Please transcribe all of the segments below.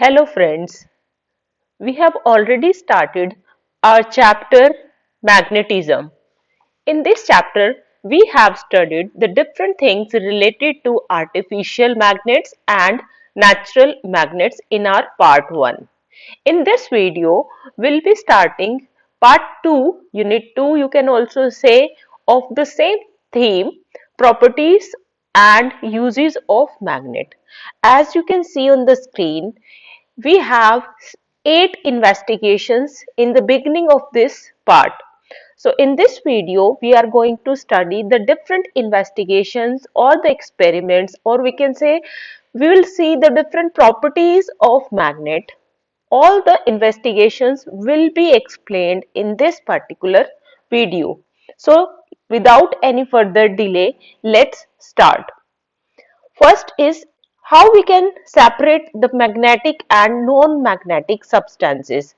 Hello friends, we have already started our chapter Magnetism. In this chapter, we have studied the different things related to artificial magnets and natural magnets in our part 1. In this video, we'll be starting part 2, unit 2 you can also say, of the same theme, properties and uses of magnet. As you can see on the screen, we have 8 investigations in the beginning of this part. So in this video, we are going to study the different investigations or the experiments, or we can say we will see the different properties of magnet. All the investigations will be explained in this particular video. So without any further delay, let's start. First is how we can separate the magnetic and non-magnetic substances.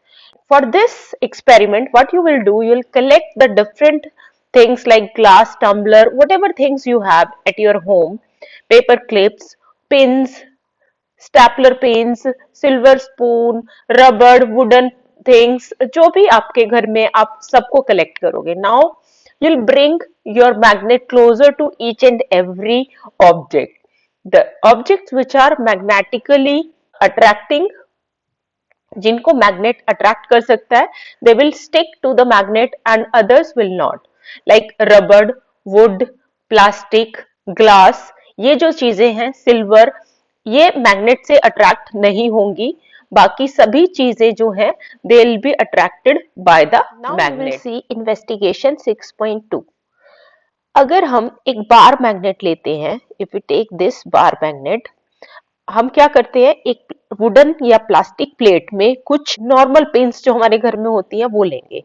For this experiment, what you will do, you will collect the different things like glass, tumbler, whatever things you have at your home, paper clips, pins, stapler pens, silver spoon, रबड़, wooden things, जो भी आपके घर में आप सबको collect करोगे. Now you'll bring your magnet closer to each and every object. The objects which are magnetically attracting, जिनको मैग्नेट अट्रैक्ट कर सकता है, they will stick to the magnet and others will not. Like रबड़, would, plastic, glass, ये जो चीजें हैं, silver, ये मैग्नेट से अट्रैक्ट नहीं होंगी. बाकी सभी चीजें जो हैं, they will be attracted by the magnet. Now we will see investigation 6.2. अगर हम एक बार मैग्नेट लेते हैं, if we take this bar magnet, हम क्या करते हैं, एक वुडन या प्लास्टिक प्लेट में कुछ नॉर्मल पिन्स जो हमारे घर में होती हैं वो लेंगे.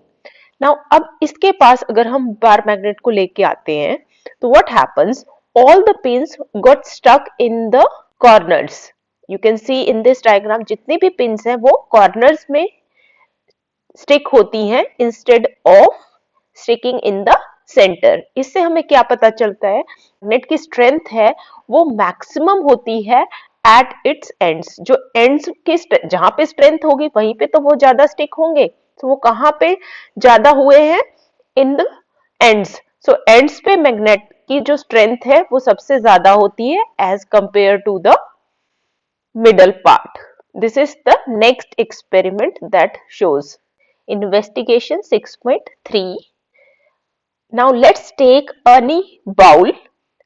नाउ अब इसके पास अगर हम बार मैग्नेट को लेके आते हैं तो what happens, all the pins got stuck in the corners. You can see in this diagram, जितने भी पिन्स हैं वो कॉर्नर्स में स्टिक होती हैं instead of sticking in the centre. इससे हमें क्या पता चलता है, मैग्नेट की स्ट्रेंथ है वो मैक्सिमम होती है एट इट्स एंड्स. जो एंड्स की जहां पे स्ट्रेंथ होगी वहीं पे तो वो ज्यादा स्टिक होंगे. तो वो कहां पे ज्यादा हुए हैं, in the ends. So ends पे मैग्नेट की जो स्ट्रेंथ है वो सबसे ज्यादा होती है as compare to the middle part. This is the next experiment that shows. Investigation 6.3. Now let's take any bowl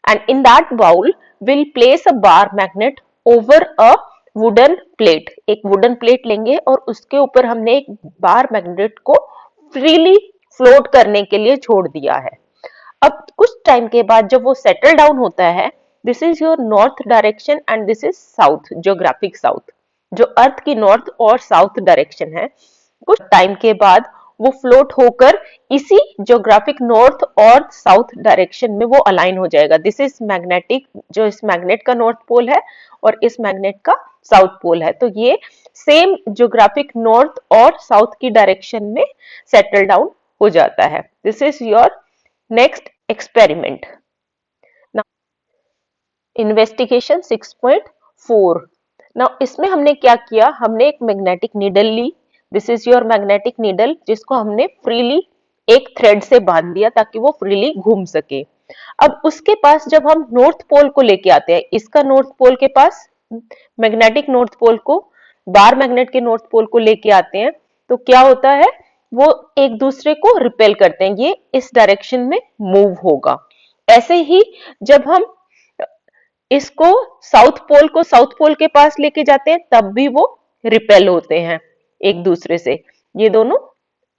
and in that bowl we'll place a bar magnet over a wooden plate. एक wooden plate लेंगे और उसके ऊपर हमने एक bar magnet को freely float करने के लिए छोड़ दिया है. अब कुछ टाइम के बाद जब वो सेटल डाउन होता है, this is your north direction and this is south, geographic south. जो अर्थ की नॉर्थ और साउथ डायरेक्शन है, कुछ टाइम के बाद वो फ्लोट होकर इसी ज्योग्राफिक नॉर्थ और साउथ डायरेक्शन में वो अलाइन हो जाएगा. दिस इज मैग्नेटिक, जो इस मैग्नेट का नॉर्थ पोल है और इस मैग्नेट का साउथ पोल है, तो ये सेम ज्योग्राफिक नॉर्थ और साउथ की डायरेक्शन में सेटल डाउन हो जाता है. This is your next experiment. Investigation 6.4. Now इसमें हमने क्या किया, हमने एक मैग्नेटिक नीडल ली. This is your magnetic needle, जिसको हमने फ्रीली एक थ्रेड से बांध दिया ताकि वो फ्रीली घूम सके. अब उसके पास जब हम नॉर्थ पोल को लेके आते हैं, इसका नॉर्थ पोल के पास मैग्नेटिक नॉर्थ पोल को बार मैग्नेट के नॉर्थ पोल को लेके आते हैं, तो क्या होता है, वो एक दूसरे को रिपेल करते हैं. ये इस डायरेक्शन में मूव होगा. ऐसे ही जब हम इसको साउथ पोल के पास लेके जाते हैं तब भी वो रिपेल होते हैं एक दूसरे से. ये दोनों,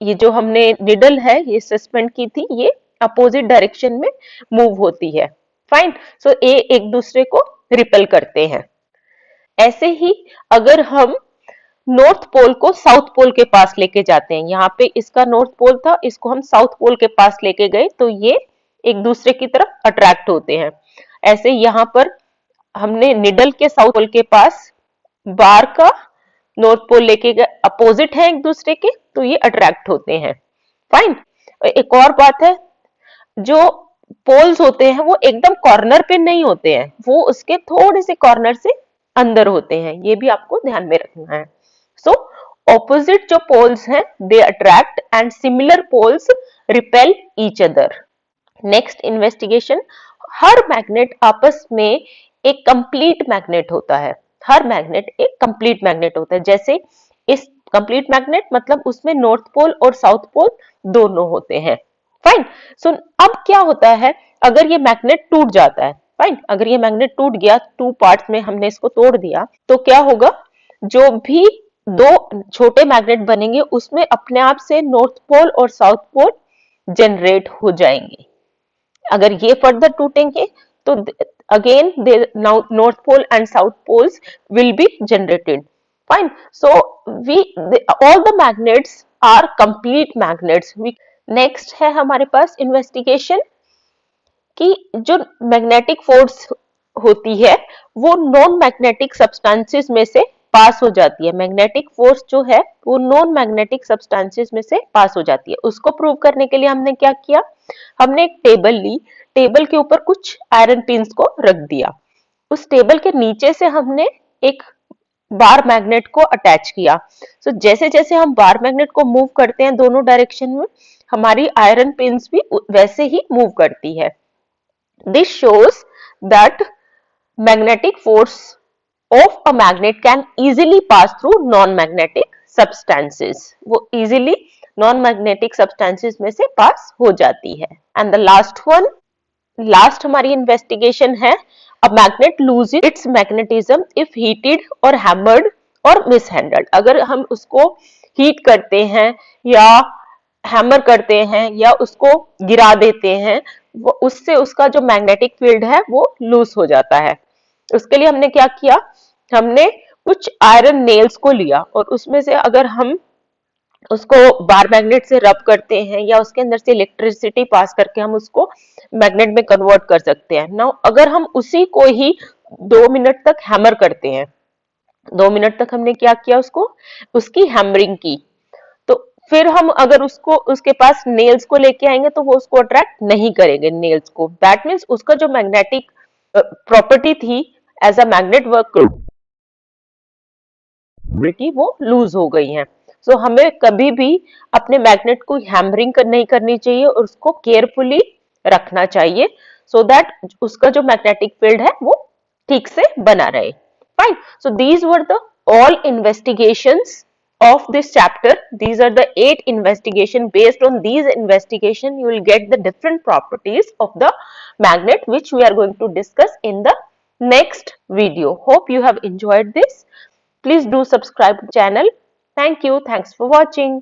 ये जो हमने निडल है ये सस्पेंड की थी, ये अपोजिट डायरेक्शन में मूव होती है. फाइन. सो ये एक दूसरे को रिपेल करते हैं. ऐसे ही अगर हम नॉर्थ पोल को साउथ पोल के पास लेके जाते हैं, यहाँ पे इसका नॉर्थ पोल था, इसको हम साउथ पोल के पास लेके गए तो ये एक दूसरे की तरफ अट्रैक्ट होते हैं. ऐसे यहाँ पर हमने निडल के साउथ पोल के पास बार का नॉर्थ पोल लेके गए, अपोजिट है एक दूसरे के, तो ये अट्रैक्ट होते हैं. फाइन. एक और बात है, जो पोल्स होते हैं वो एकदम कॉर्नर पे नहीं होते हैं, वो उसके थोड़े से कॉर्नर से अंदर होते हैं, ये भी आपको ध्यान में रखना है। सो ऑपोजिट जो पोल्स हैं they attract and similar poles repel each other. Next investigation, हर मैग्नेट आपस में एक कंप्लीट मैग्नेट होता है। हर मैग्नेट एक कंप्लीट मैग्नेट होता है। जैसे इस कंप्लीट मैग्नेट मतलब उसमें नॉर्थ पोल और साउथ पोल दोनों होते हैं। फाइन। सो अब क्या होता है, अगर ये मैग्नेट टूट जाता है, फाइन, अगर ये मैग्नेट टूट गया, टू पार्ट्स में हमने इसको तोड़ दिया, तो क्या होगा, जो भी दो छोटे मैग्नेट बनेंगे उसमें अपने आप से नॉर्थ पोल और साउथ पोल जनरेट हो जाएंगे। अगर ये फर्दर टूटेंगे तो again north pole and south poles will be generated. Fine. So we all the magnets are complete magnets. Next है हमारे पास इन्वेस्टिगेशन कि जो मैग्नेटिक फोर्स होती है वो नॉन मैग्नेटिक सब्सटेंसेस में से पास हो जाती है। मैग्नेटिक फोर्स जो है वो नॉन मैग्नेटिक सब्सटेंसेस में से पास हो जाती है। उसको प्रूव करने के लिए हमने क्या किया, हमने एक टेबल ली, टेबल के ऊपर कुछ आयरन पिन्स को रख दिया, उस टेबल के नीचे से हमने एक बार मैग्नेट को अटैच किया। सो जैसे जैसे हम बार मैग्नेट को मूव करते हैं दोनों डायरेक्शन में, हमारी आयरन पिन्स भी वैसे ही मूव करती है। This shows that magnetic force of a magnet can easily pass through non-magnetic substances. वो easily non-magnetic substances में से pass हो जाती है। And the last one, last हमारी investigation है, a magnet loses its magnetism if heated or hammered or mishandled. अगर हम उसको हीट करते हैं या हैमर करते हैं या उसको गिरा देते हैं, वो उससे उसका जो मैग्नेटिक फील्ड है वो लूज हो जाता है। उसके लिए हमने क्या किया, हमने कुछ आयरन नेल्स को लिया और उसमें से अगर हम उसको बार मैग्नेट से रब करते हैं या उसके अंदर से इलेक्ट्रिसिटी पास करके हम उसको मैग्नेट में कन्वर्ट कर सकते हैं। नाउ अगर हम उसी को ही 2 मिनट तक हैमर करते हैं, 2 मिनट तक हमने क्या किया, उसको उसकी हैमरिंग की, तो फिर हम अगर उसको उसके पास नेल्स को लेके आएंगे तो वो उसको अट्रैक्ट नहीं करेंगे नेल्स को। दैट मीन्स उसका जो मैग्नेटिक प्रॉपर्टी थी एज अ मैग्नेट वर्क वो लूज हो गई है। सो हमें कभी भी अपने मैग्नेट को हैमरिंग नहीं करनी चाहिए और उसको केयरफुली रखना चाहिए सो दैट उसका जो मैग्नेटिक फील्ड है वो ठीक से बना रहे। Fine. So these were the all investigations of this chapter. These are the 8 investigation. Based on these investigation you will get the different properties of the magnet which we are going to discuss in the next video. Hope you have enjoyed this. Please do subscribe to the channel. Thank you. Thanks for watching.